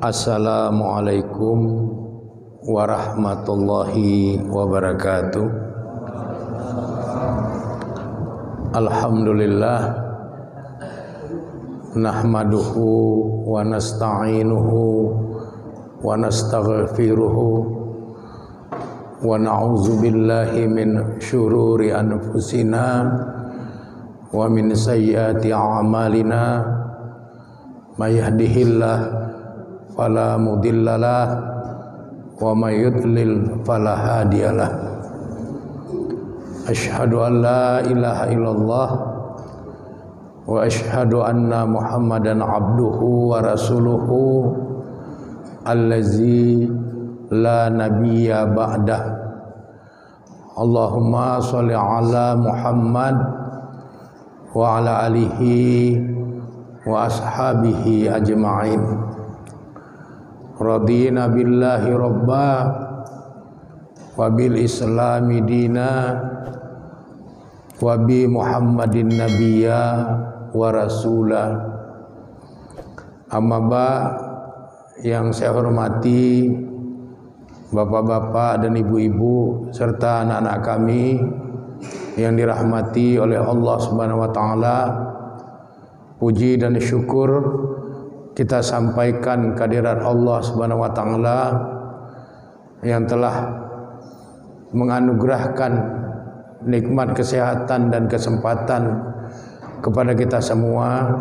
Assalamualaikum warahmatullahi wabarakatuh. Alhamdulillah, nahmaduhu wa nasta'inuhu wa nastaghfiruhu wa na'udzu billahi min syururi anfusina wa min sayyiati a'malina. May yahdihillahu fala mudhillalah wa may yudlil fala hadiyalah. Asyhadu an la ilaha illallah wa asyhadu anna Muhammadan abduhu wa rasuluhu allazi la nabiyya ba'dah. Allahumma sholli ala Muhammad wa ala alihi wa ashabihi ajma'in. Radina billahi robba wa bil islami dina wa bi Muhammadin nabiyya wa rasula. Amma ba, yang saya hormati bapak-bapak dan ibu-ibu serta anak-anak kami yang dirahmati oleh Allah Subhanahu wa taala, puji dan syukur kita sampaikan kehadirat Allah Subhanahu wa taala yang telah menganugerahkan nikmat kesehatan dan kesempatan kepada kita semua,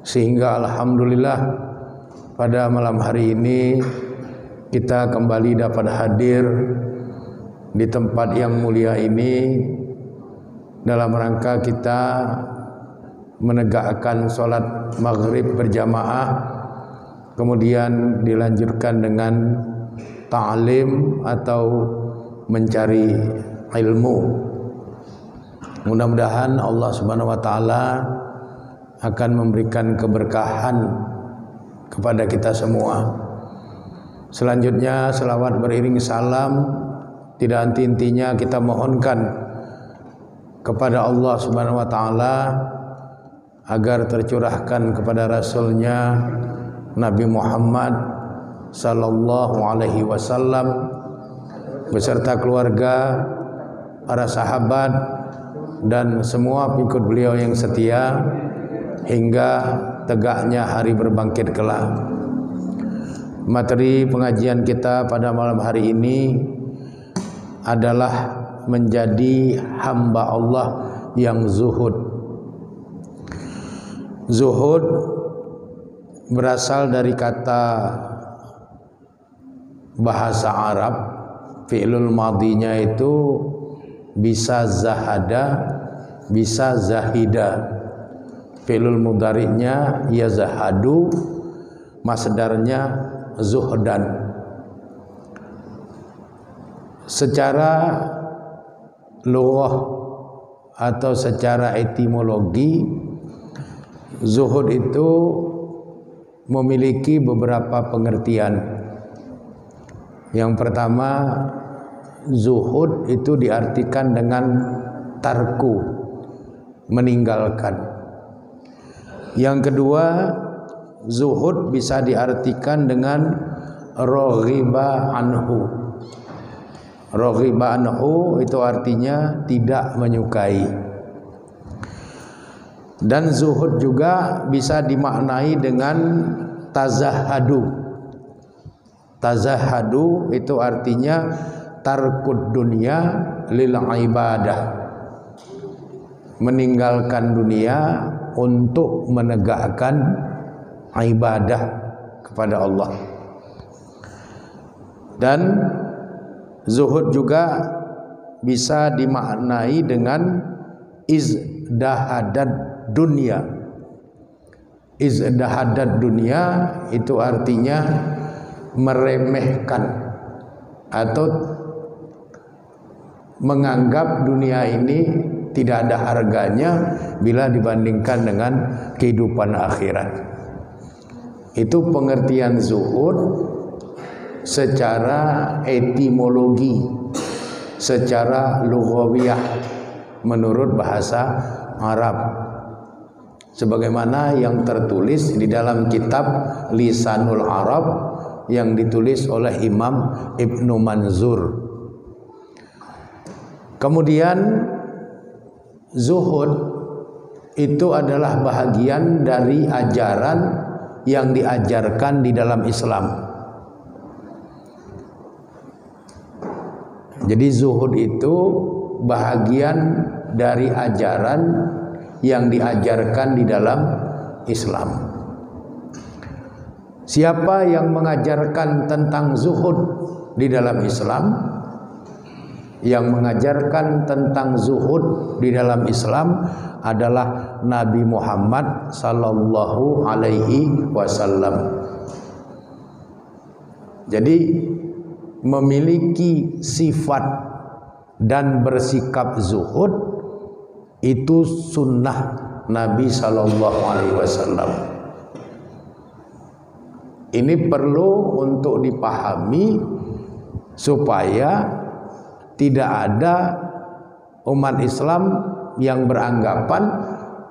sehingga alhamdulillah pada malam hari ini kita kembali dapat hadir di tempat yang mulia ini dalam rangka kita menegakkan sholat maghrib berjamaah, kemudian dilanjutkan dengan ta'lim atau mencari ilmu. Mudah-mudahan Allah Subhanahu wa taala akan memberikan keberkahan kepada kita semua. Selanjutnya selawat beriring salam tidak henti-hentinya kita mohonkan kepada Allah Subhanahu wa taala agar tercurahkan kepada Rasulnya Nabi Muhammad sallallahu alaihi wasallam beserta keluarga, para sahabat dan semua pengikut beliau yang setia hingga tegaknya hari berbangkit kelak. Materi pengajian kita pada malam hari ini adalah menjadi hamba Allah yang zuhud. Zuhud berasal dari kata bahasa Arab, fi'lul madinya itu bisa zahada, bisa zahida. Fi'lul mudhari'nya yazhadu, masdarnya zuhdan. Secara lughah atau secara etimologi, zuhud itu memiliki beberapa pengertian. Yang pertama, zuhud itu diartikan dengan tarku, meninggalkan. Yang kedua, zuhud bisa diartikan dengan raghiba anhu. Raghiba anhu itu artinya tidak menyukai. Dan zuhud juga bisa dimaknai dengan tazahhadu. Tazahhadu itu artinya tarkud dunya lil ibadah, meninggalkan dunia untuk menegakkan ibadah kepada Allah. Dan zuhud juga bisa dimaknai dengan izdahadat dunia. Izdahadat dunia itu artinya meremehkan atau menganggap dunia ini tidak ada harganya bila dibandingkan dengan kehidupan akhirat. Itu pengertian zuhud secara etimologi, secara lughawiyah menurut bahasa Arab. sebagaimana yang tertulis di dalam kitab Lisanul Arab yang ditulis oleh Imam Ibnu Manzur. Kemudian zuhud itu adalah bahagian dari ajaran yang diajarkan di dalam Islam. Jadi zuhud itu bahagian dari ajaran yang diajarkan di dalam Islam. Siapa yang mengajarkan tentang zuhud di dalam Islam? Yang mengajarkan tentang zuhud di dalam Islam adalah Nabi Muhammad sallallahu alaihi wasallam. Jadi memiliki sifat dan bersikap zuhud itu sunnah Nabi sallallahu alaihi wasallam. Ini perlu untuk dipahami supaya tidak ada umat Islam yang beranggapan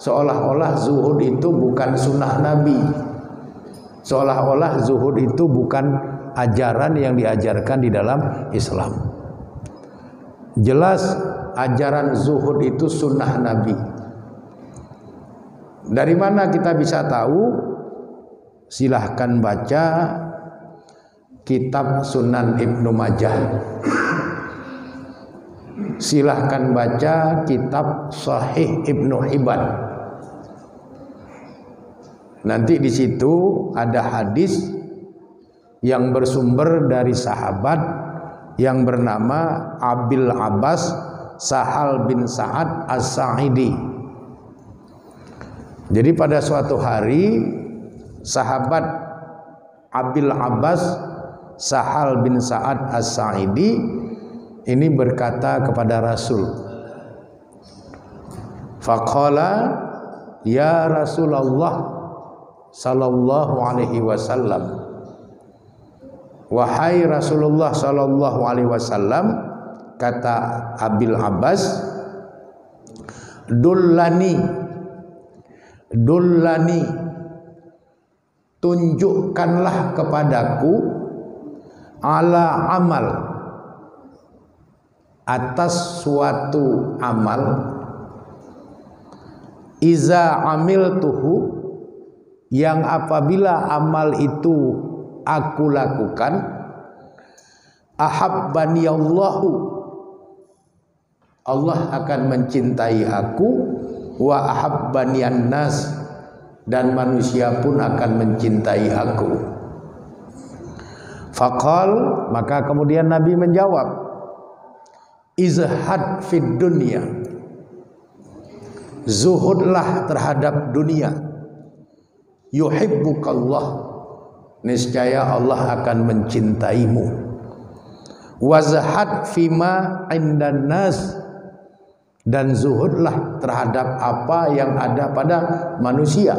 seolah-olah zuhud itu bukan sunnah Nabi, seolah-olah zuhud itu bukan ajaran yang diajarkan di dalam Islam. Jelas ajaran zuhud itu sunnah Nabi. Dari mana kita bisa tahu? Silahkan baca kitab Sunan Ibnu Majah. Silahkan baca kitab Sahih Ibnu Hibban. Nanti di situ ada hadis yang bersumber dari sahabat yang bernama Abil Abbas Sahal bin Sa'ad As-Sa'idi. Jadi pada suatu hari sahabat Abil Abbas Sahal bin Sa'ad As-Sa'idi ini berkata kepada Rasul, faqala ya Rasulullah sallallahu alaihi wasallam, wahai Rasulullah sallallahu alaihi wasallam, kata Abil Abbas, dullani, tunjukkanlah kepadaku ala amal, atas suatu amal, iza amiltuhu, yang apabila amal itu aku lakukan, ahabbani Allahu, Allah akan mencintai aku, wa ahabbani an-nas, dan manusia pun akan mencintai aku. Faqal, maka kemudian Nabi menjawab, izhad fid dunya, zuhudlah terhadap dunia, yuhibbukallah, niscaya Allah akan mencintaimu, wazhad fima indan nas, dan zuhudlah terhadap apa yang ada pada manusia,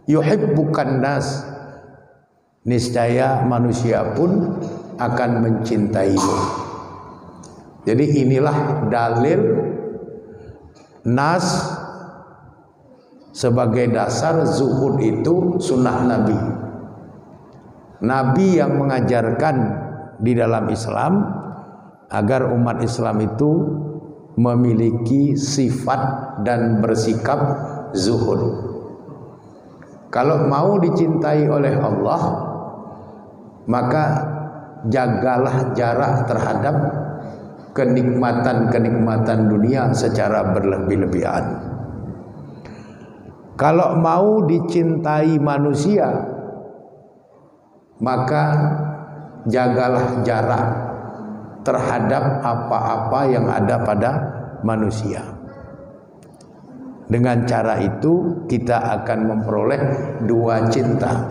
yuhibbukan nas, niscaya manusia pun akan mencintaimu. Jadi inilah dalil nas sebagai dasar zuhud itu sunnah Nabi. Nabi yang mengajarkan di dalam Islam agar umat Islam itu memiliki sifat dan bersikap zuhud. Kalau mau dicintai oleh Allah, maka jagalah jarak terhadap kenikmatan-kenikmatan dunia secara berlebih-lebihan. Kalau mau dicintai manusia, maka jagalah jarak terhadap apa-apa yang ada pada manusia. Dengan cara itu kita akan memperoleh dua cinta.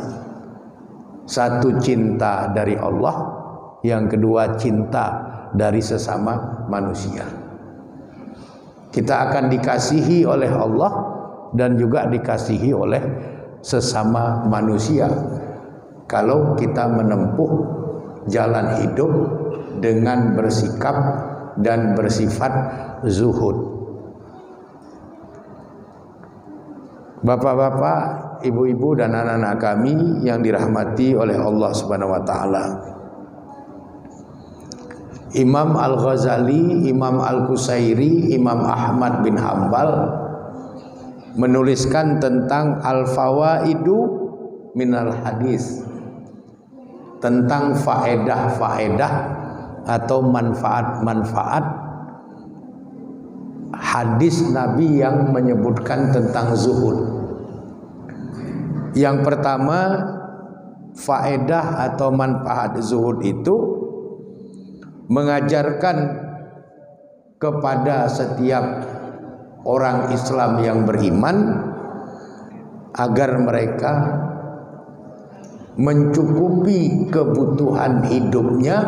Satu cinta dari Allah, yang kedua cinta dari sesama manusia. Kita akan dikasihi oleh Allah dan juga dikasihi oleh sesama manusia kalau kita menempuh jalan hidup dengan bersikap dan bersifat zuhud. Bapak-bapak, ibu-ibu dan anak-anak kami yang dirahmati oleh Allah Subhanahu wa taala. Imam Al-Ghazali, Imam Al-Qusairi, Imam Ahmad bin Hambal menuliskan tentang al-fawaidu minal hadis, tentang faedah-faedah atau manfaat-manfaat hadis Nabi yang menyebutkan tentang zuhud. Yang pertama, faedah atau manfaat zuhud itu mengajarkan kepada setiap orang Islam yang beriman agar mereka mencukupi kebutuhan hidupnya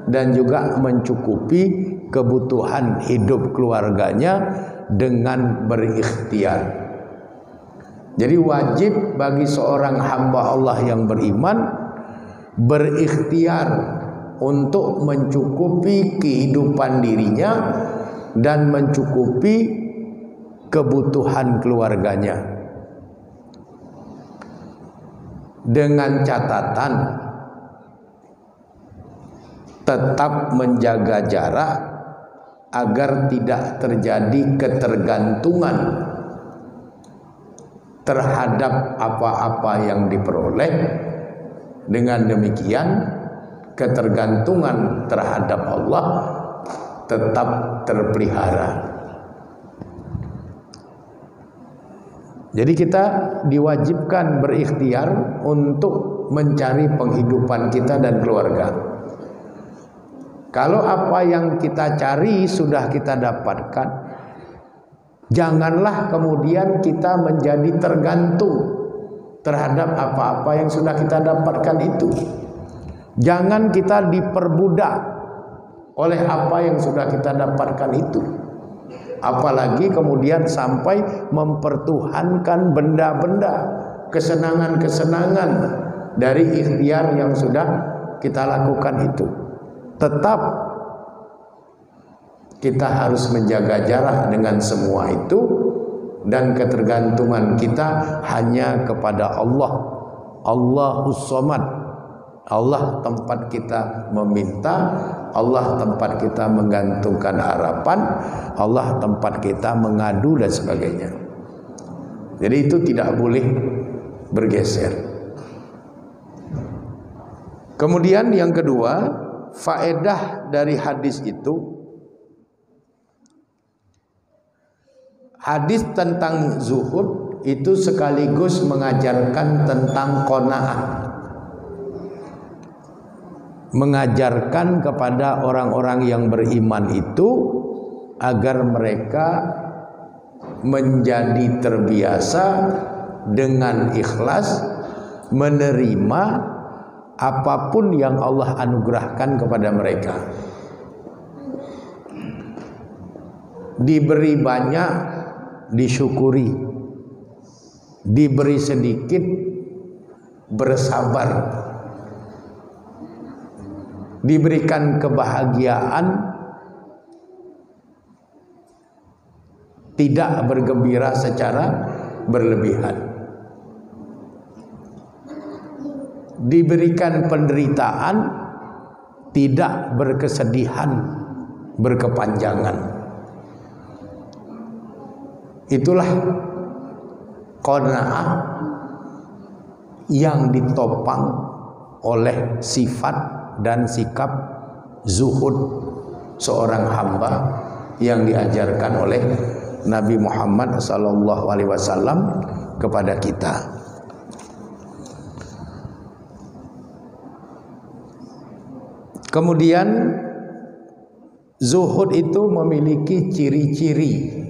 dan juga mencukupi kebutuhan hidup keluarganya dengan berikhtiar. Jadi wajib bagi seorang hamba Allah yang beriman berikhtiar untuk mencukupi kehidupan dirinya dan mencukupi kebutuhan keluarganya, dengan catatan tetap menjaga jarak agar tidak terjadi ketergantungan terhadap apa-apa yang diperoleh. Dengan demikian ketergantungan terhadap Allah tetap terpelihara. Jadi kita diwajibkan berikhtiar untuk mencari penghidupan kita dan keluarga. Kalau apa yang kita cari sudah kita dapatkan, janganlah kemudian kita menjadi tergantung terhadap apa-apa yang sudah kita dapatkan itu. Jangan kita diperbudak oleh apa yang sudah kita dapatkan itu. Apalagi kemudian sampai mempertuhankan benda-benda, kesenangan-kesenangan dari ikhtiar yang sudah kita lakukan itu. Tetap kita harus menjaga jarak dengan semua itu, dan ketergantungan kita hanya kepada Allah. Allahus Somad. Allah tempat kita meminta, Allah tempat kita menggantungkan harapan, Allah tempat kita mengadu dan sebagainya. Jadi itu tidak boleh bergeser. Kemudian yang kedua, faedah dari hadis itu, hadis tentang zuhud itu sekaligus mengajarkan tentang qanaah, mengajarkan kepada orang-orang yang beriman itu agar mereka menjadi terbiasa dengan ikhlas menerima apapun yang Allah anugerahkan kepada mereka. Diberi banyak disyukuri, diberi sedikit bersabar, diberikan kebahagiaan tidak bergembira secara berlebihan, diberikan penderitaan tidak berkesedihan berkepanjangan. Itulah qanaah yang ditopang oleh sifat dan sikap zuhud seorang hamba yang diajarkan oleh Nabi Muhammad SAW kepada kita. Kemudian zuhud itu memiliki ciri-ciri,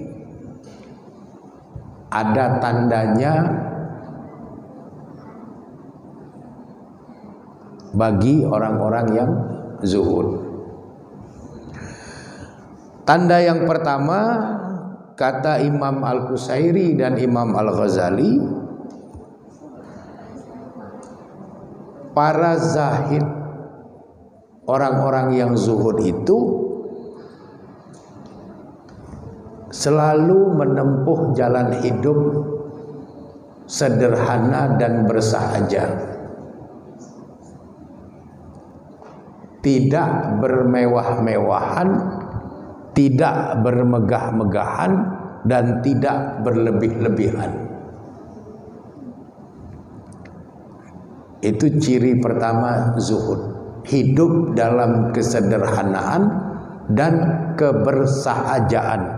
ada tandanya bagi orang-orang yang zuhud. Tanda yang pertama, kata Imam Al-Qusairi dan Imam Al-Ghazali, para zahid, orang-orang yang zuhud itu selalu menempuh jalan hidup sederhana dan bersahaja, tidak bermewah-mewahan, tidak bermegah-megahan, dan tidak berlebih-lebihan. Itu ciri pertama zuhud, hidup dalam kesederhanaan dan kebersahajaan.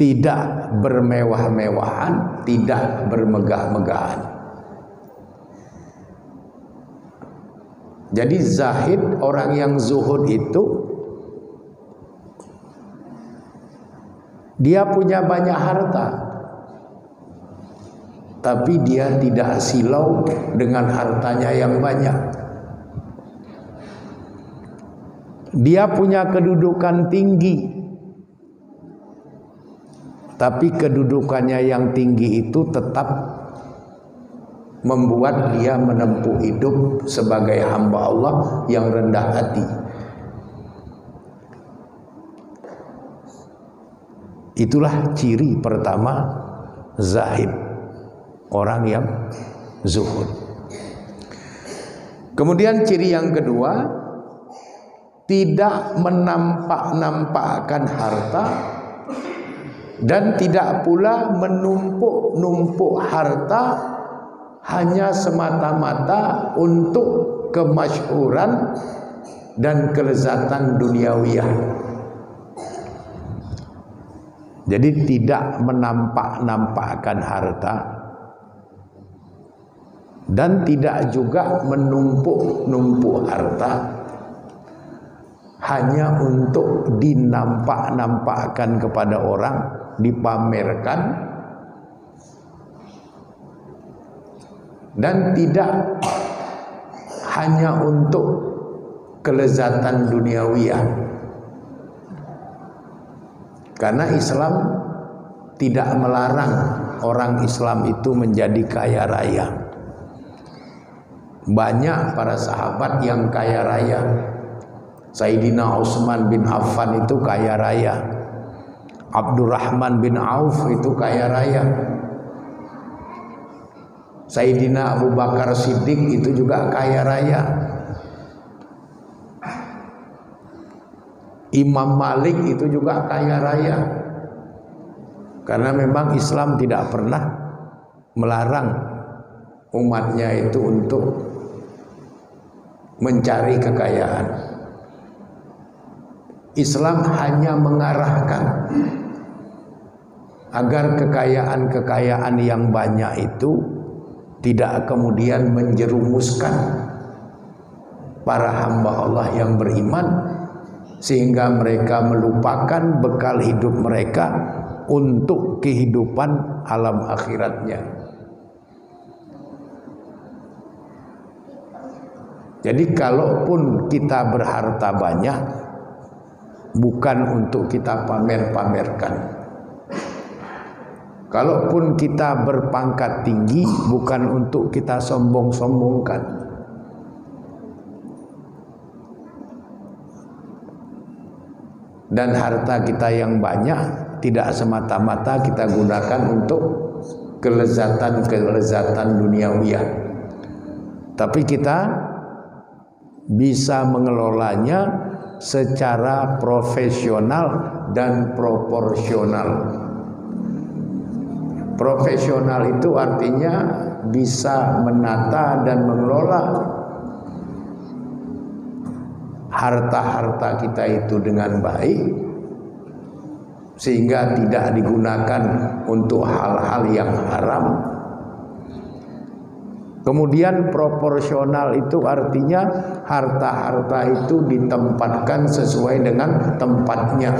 Tidak bermewah-mewahan, tidak bermegah-megahan. Jadi zahid, orang yang zuhud itu dia punya banyak harta, tapi dia tidak silau dengan hartanya yang banyak. Dia punya kedudukan tinggi, tapi kedudukannya yang tinggi itu tetap membuat dia menempuh hidup sebagai hamba Allah yang rendah hati. Itulah ciri pertama zahid, orang yang zuhud. Kemudian ciri yang kedua, tidak menampak-nampakkan harta dan tidak pula menumpuk-numpuk harta hanya semata-mata untuk kemasyhuran dan kelezatan duniawiyah. Jadi tidak menampak-nampakkan harta dan tidak juga menumpuk-numpuk harta hanya untuk dinampak-nampakkan kepada orang, dipamerkan, dan tidak hanya untuk kelezatan duniawiyah. Karena Islam tidak melarang orang Islam itu menjadi kaya raya. Banyak para sahabat yang kaya raya. Sayyidina Utsman bin Affan itu kaya raya. Abdurrahman bin Auf itu kaya raya. Sayyidina Abu Bakar Siddiq itu juga kaya raya. Imam Malik itu juga kaya raya. Karena memang Islam tidak pernah melarang umatnya itu untuk mencari kekayaan. Islam hanya mengarahkan agar kekayaan-kekayaan yang banyak itu tidak kemudian menjerumuskan para hamba Allah yang beriman, sehingga mereka melupakan bekal hidup mereka untuk kehidupan alam akhiratnya. Jadi kalaupun kita berharta banyak, bukan untuk kita pamer-pamerkan. Kalaupun kita berpangkat tinggi, bukan untuk kita sombong-sombongkan. Dan harta kita yang banyak tidak semata-mata kita gunakan untuk kelezatan-kelezatan duniawiyah, tapi kita bisa mengelolanya secara profesional dan proporsional. Profesional itu artinya bisa menata dan mengelola harta-harta kita itu dengan baik, sehingga tidak digunakan untuk hal-hal yang haram. Kemudian proporsional itu artinya harta-harta itu ditempatkan sesuai dengan tempatnya.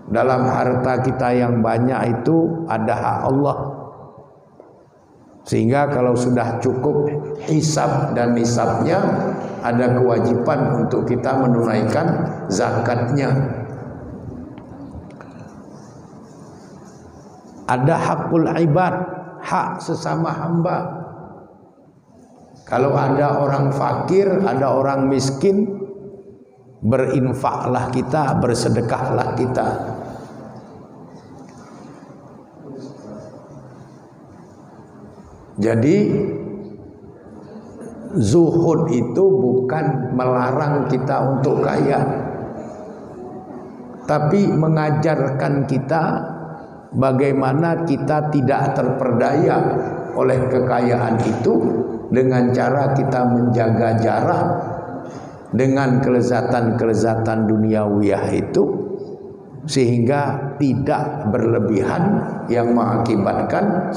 Dalam harta kita yang banyak itu ada hak Allah, sehingga kalau sudah cukup hisab dan nisabnya, ada kewajiban untuk kita menunaikan zakatnya. Ada hakul ibad, hak sesama hamba. Kalau ada orang fakir, ada orang miskin, berinfaklah kita, bersedekahlah kita. Jadi zuhud itu bukan melarang kita untuk kaya, tapi mengajarkan kita bagaimana kita tidak terperdaya oleh kekayaan itu dengan cara kita menjaga jarak dengan kelezatan-kelezatan duniawiyah itu, sehingga tidak berlebihan yang mengakibatkan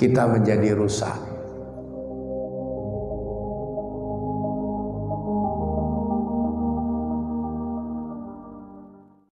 kita menjadi rusak.